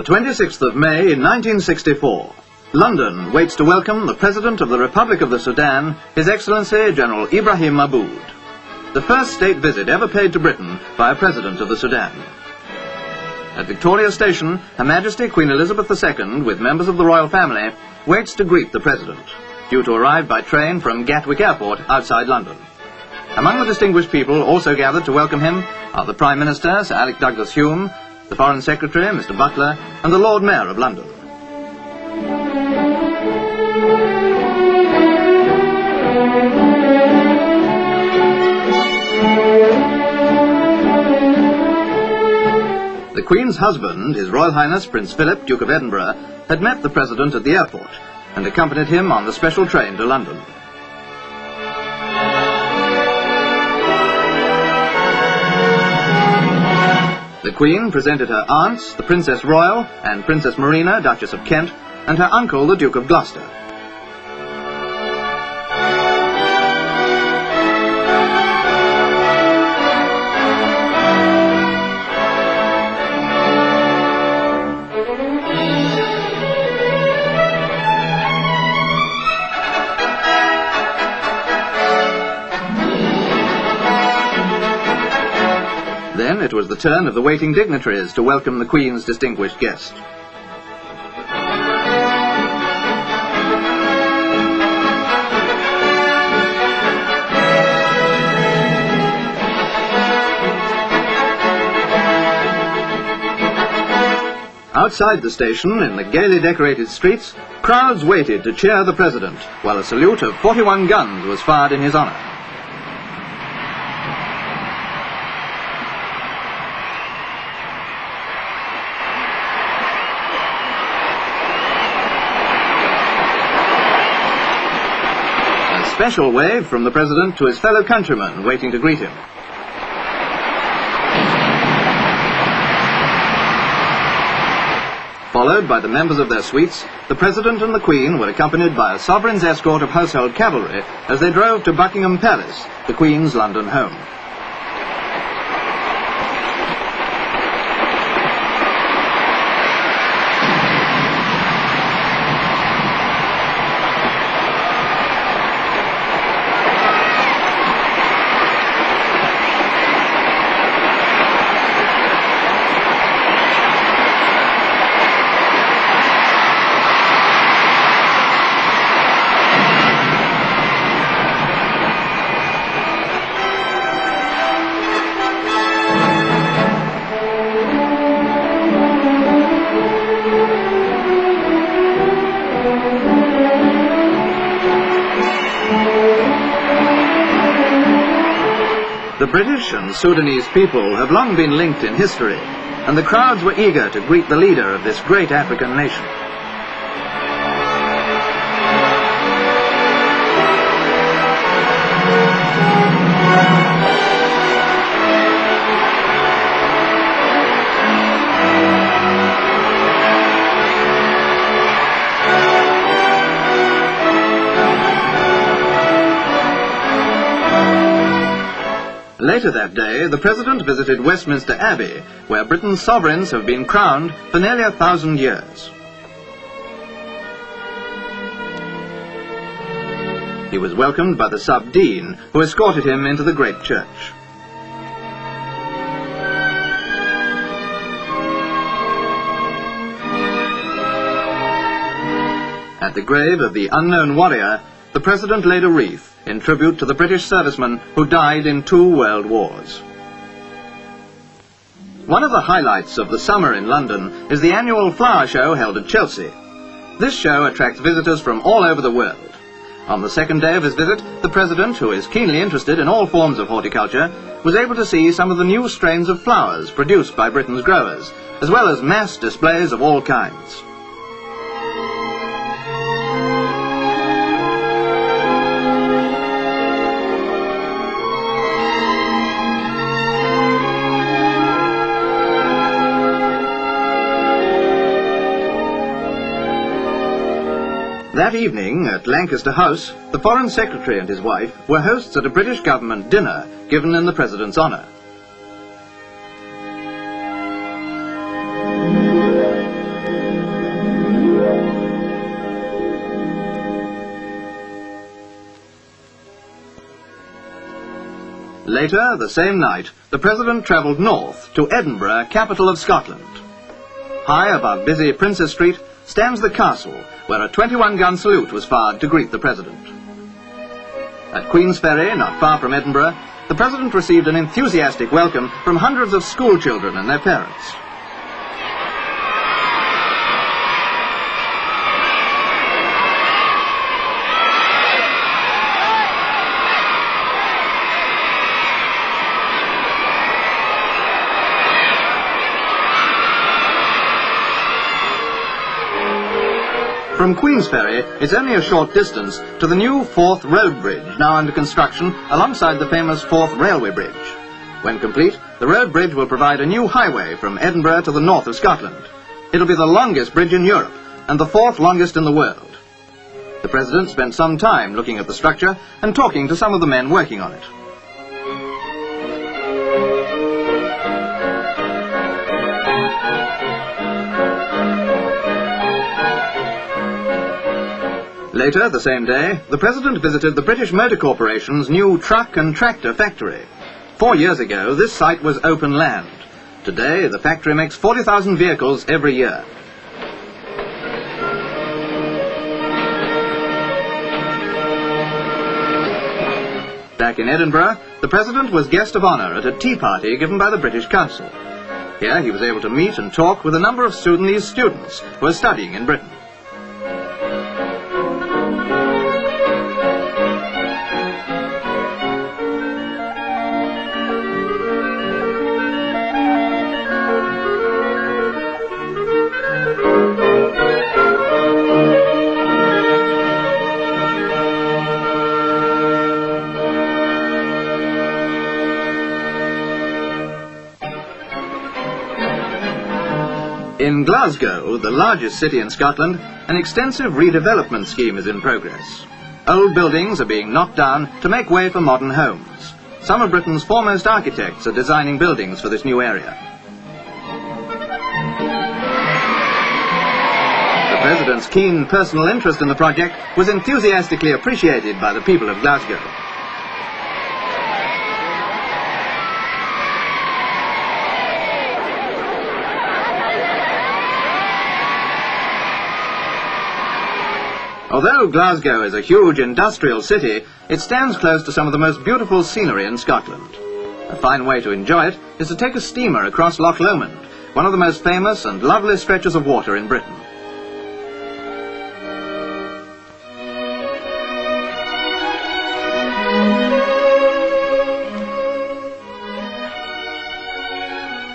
The 26th of May, 1964. London waits to welcome the President of the Republic of the Sudan, His Excellency General Ebrahim Abood. The first state visit ever paid to Britain by a President of the Sudan. At Victoria Station, Her Majesty Queen Elizabeth II, with members of the royal family, waits to greet the President, due to arrive by train from Gatwick Airport outside London. Among the distinguished people also gathered to welcome him are the Prime Minister, Sir Alec Douglas-Home, the Foreign Secretary, Mr. Butler, and the Lord Mayor of London. The Queen's husband, His Royal Highness Prince Philip, Duke of Edinburgh, had met the President at the airport and accompanied him on the special train to London. The Queen presented her aunts, the Princess Royal and Princess Marina, Duchess of Kent, and her uncle, the Duke of Gloucester. Then it was the turn of the waiting dignitaries to welcome the Queen's distinguished guest. Outside the station, in the gaily decorated streets, crowds waited to cheer the President, while a salute of 41 guns was fired in his honour. Special wave from the President to his fellow countrymen waiting to greet him. Followed by the members of their suites, the President and the Queen were accompanied by a sovereign's escort of household cavalry as they drove to Buckingham Palace, the Queen's London home. The British and Sudanese people have long been linked in history, and the crowds were eager to greet the leader of this great African nation. Later that day, the President visited Westminster Abbey, where Britain's sovereigns have been crowned for nearly 1,000 years. He was welcomed by the Sub-Dean, who escorted him into the great church. At the grave of the unknown warrior, the President laid a wreath in tribute to the British servicemen who died in 2 world wars. One of the highlights of the summer in London is the annual flower show held at Chelsea. This show attracts visitors from all over the world. On the second day of his visit, the President, who is keenly interested in all forms of horticulture, was able to see some of the new strains of flowers produced by Britain's growers, as well as mass displays of all kinds. That evening, at Lancaster House, the Foreign Secretary and his wife were hosts at a British government dinner given in the President's honour. Later, the same night, the President travelled north to Edinburgh, capital of Scotland. High above busy Princess Street stands the castle, where a 21-gun salute was fired to greet the President. At Queensferry, not far from Edinburgh, the President received an enthusiastic welcome from hundreds of school children and their parents. From Queensferry, it's only a short distance to the new Forth Road Bridge, now under construction alongside the famous Forth Railway Bridge. When complete, the road bridge will provide a new highway from Edinburgh to the north of Scotland. It'll be the longest bridge in Europe and the fourth longest in the world. The President spent some time looking at the structure and talking to some of the men working on it. Later, the same day, the President visited the British Motor Corporation's new truck and tractor factory. 4 years ago, this site was open land. Today, the factory makes 40,000 vehicles every year. Back in Edinburgh, the President was guest of honour at a tea party given by the British Council. Here, he was able to meet and talk with a number of Sudanese students who are studying in Britain. In Glasgow, the largest city in Scotland, an extensive redevelopment scheme is in progress. Old buildings are being knocked down to make way for modern homes. Some of Britain's foremost architects are designing buildings for this new area. The President's keen personal interest in the project was enthusiastically appreciated by the people of Glasgow. Although Glasgow is a huge industrial city, it stands close to some of the most beautiful scenery in Scotland. A fine way to enjoy it is to take a steamer across Loch Lomond, one of the most famous and lovely stretches of water in Britain.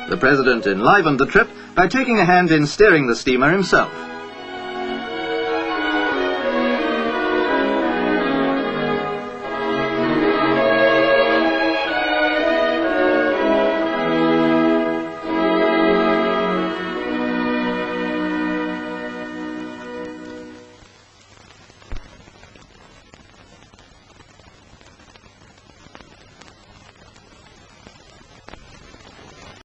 The President enlivened the trip by taking a hand in steering the steamer himself.